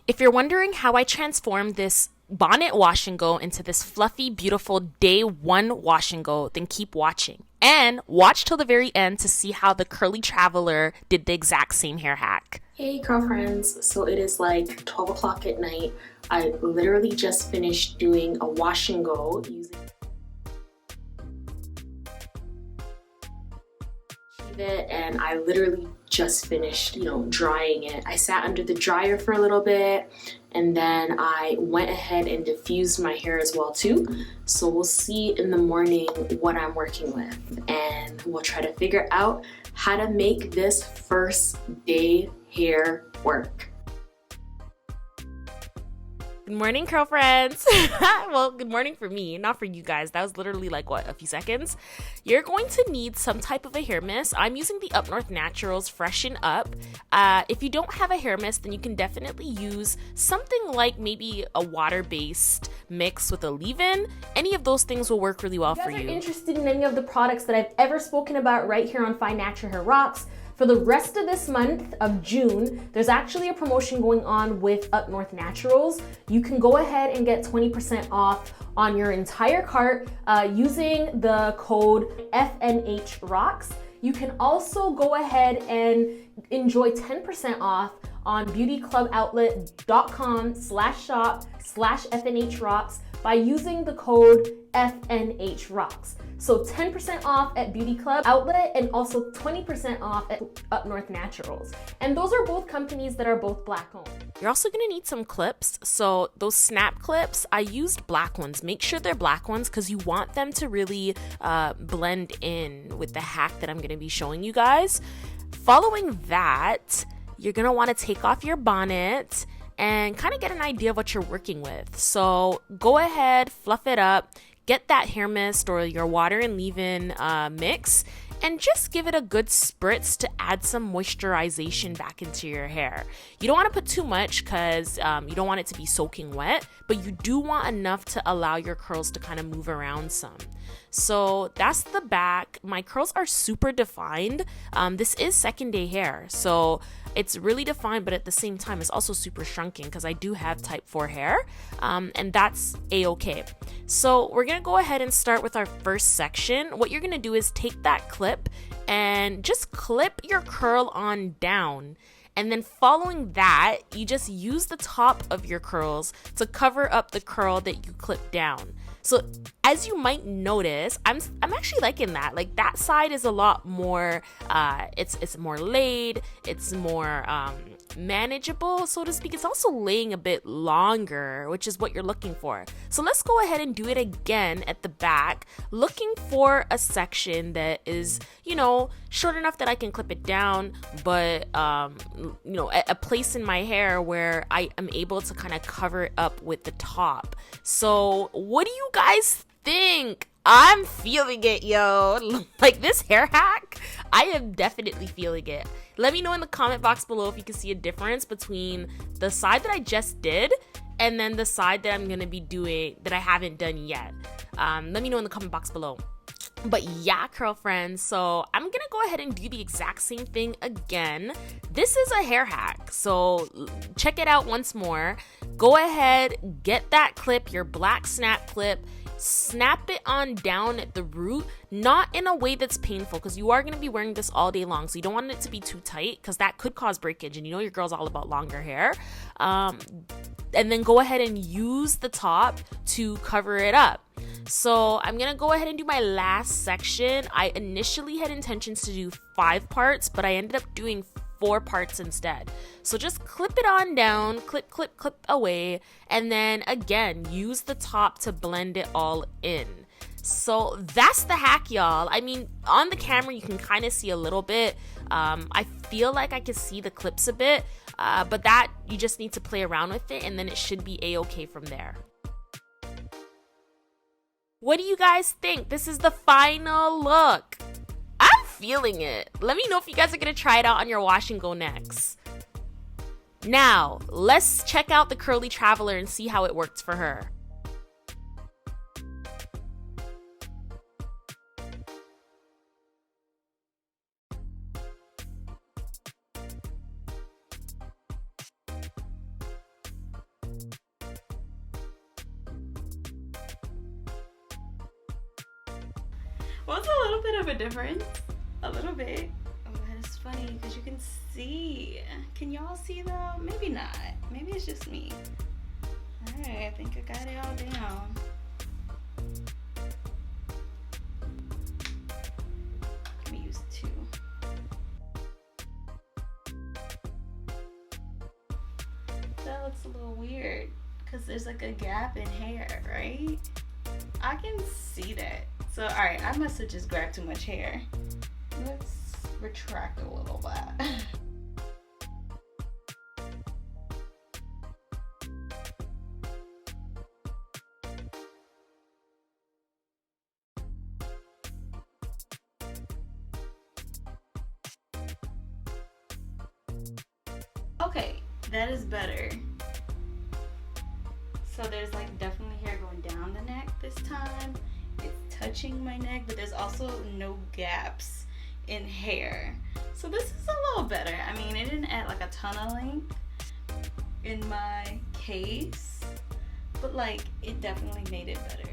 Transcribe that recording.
If you're wondering how I transformed this bonnet wash and go into this fluffy, beautiful day one wash and go, then keep watching. And watch till the very end to see how the curly traveler did the exact same hair hack. Hey girlfriends, so it is like 12 o'clock at night. I literally just finished doing a wash and go using it, and I literally just finished, drying it. I sat under the dryer for a little bit and then I went ahead and diffused my hair as well too. So we'll see in the morning what I'm working with, and we'll try to figure out how to make this first day hair work. Good morning, curl friends. Well, good morning for me, not for you guys. That was literally like, what, a few seconds? You're going to need some type of a hair mist. I'm using the Up North Naturals Freshen Up. If you don't have a hair mist, then you can definitely use something like maybe a water-based mix with a leave-in. Any of those things will work really well for you. If you guys are interested in any of the products that I've ever spoken about right here on FNHROCKS, for the rest of this month of June, there's actually a promotion going on with Up North Naturals. You can go ahead and get 20% off on your entire cart using the code FNHROCKS. You can also go ahead and enjoy 10% off on beautycluboutlet.com/shop/FNHROCKS by using the code FNHROCKS. So 10% off at Beauty Club Outlet and also 20% off at Up North Naturals. And those are both companies that are both Black owned. You're also gonna need some clips. So those snap clips, I used black ones. Make sure they're black ones because you want them to really blend in with the hack that I'm gonna be showing you guys. Following that, you're gonna wanna take off your bonnet and kind of get an idea of what you're working with. So go ahead, fluff it up, get that hair mist or your water and leave-in mix, and just give it a good spritz to add some moisturization back into your hair. You don't want to put too much because you don't want it to be soaking wet, but you do want enough to allow your curls to kind of move around some. So that's the back. My curls are super defined. This is second day hair, so it's really defined, but at the same time it's also super shrunken because I do have type 4 hair, and that's a-okay. So we're gonna go ahead and start with our first section. What you're gonna do is take that clip and just clip your curl on down. And then following that, you just use the top of your curls to cover up the curl that you clip down. So as you might notice, I'm actually liking that. Like that side is a lot more, it's more laid, it's more manageable, so to speak. It's also laying a bit longer, which is what you're looking for. So let's go ahead and do it again at the back, looking for a section that is, short enough that I can clip it down, but, a place in my hair where I am able to kind of cover it up with the top. So what do you guys think? I'm feeling it, yo. Like this hair hack, I am definitely feeling it. Let me know in the comment box below if you can see a difference between the side that I just did and then the side that I'm gonna be doing that I haven't done yet. Let me know in the comment box below. But yeah, curl friends, so I'm gonna go ahead and do the exact same thing again. This is a hair hack, so check it out once more. Go ahead, get that clip, your black snap clip, snap it on down at the root, not in a way that's painful because you are going to be wearing this all day long, so you don't want it to be too tight because that could cause breakage, and your girl's all about longer hair. And then go ahead and use the top to cover it up. So I'm gonna go ahead and do my last section. I initially had intentions to do 5 parts, but I ended up doing 4 parts instead. So just clip it on down, clip, clip, clip away, and then again, use the top to blend it all in. So that's the hack, y'all. I mean, on the camera, you can kind of see a little bit. I feel like I can see the clips a bit, but that you just need to play around with it, and then it should be a-okay from there. What do you guys think? This is the final look. I'm feeling it. Let me know if you guys are gonna try it out on your wash and go next. Now, let's check out the curly traveler and see how it works for her. Well, it's a little bit of a difference. A little bit. Oh, that is funny because you can see. Can y'all see though? Maybe not. Maybe it's just me. Alright, I think I got it all down. Let me use 2. That looks a little weird because there's like a gap in hair, right? I can see that. So, alright, I must have just grabbed too much hair. Let's retract a little bit. Okay, that is better. So there's like definitely hair going down the neck this time. It's touching my neck, but there's also no gaps in hair. So this is a little better. I mean, it didn't add like a ton of length in my case, but like it definitely made it better.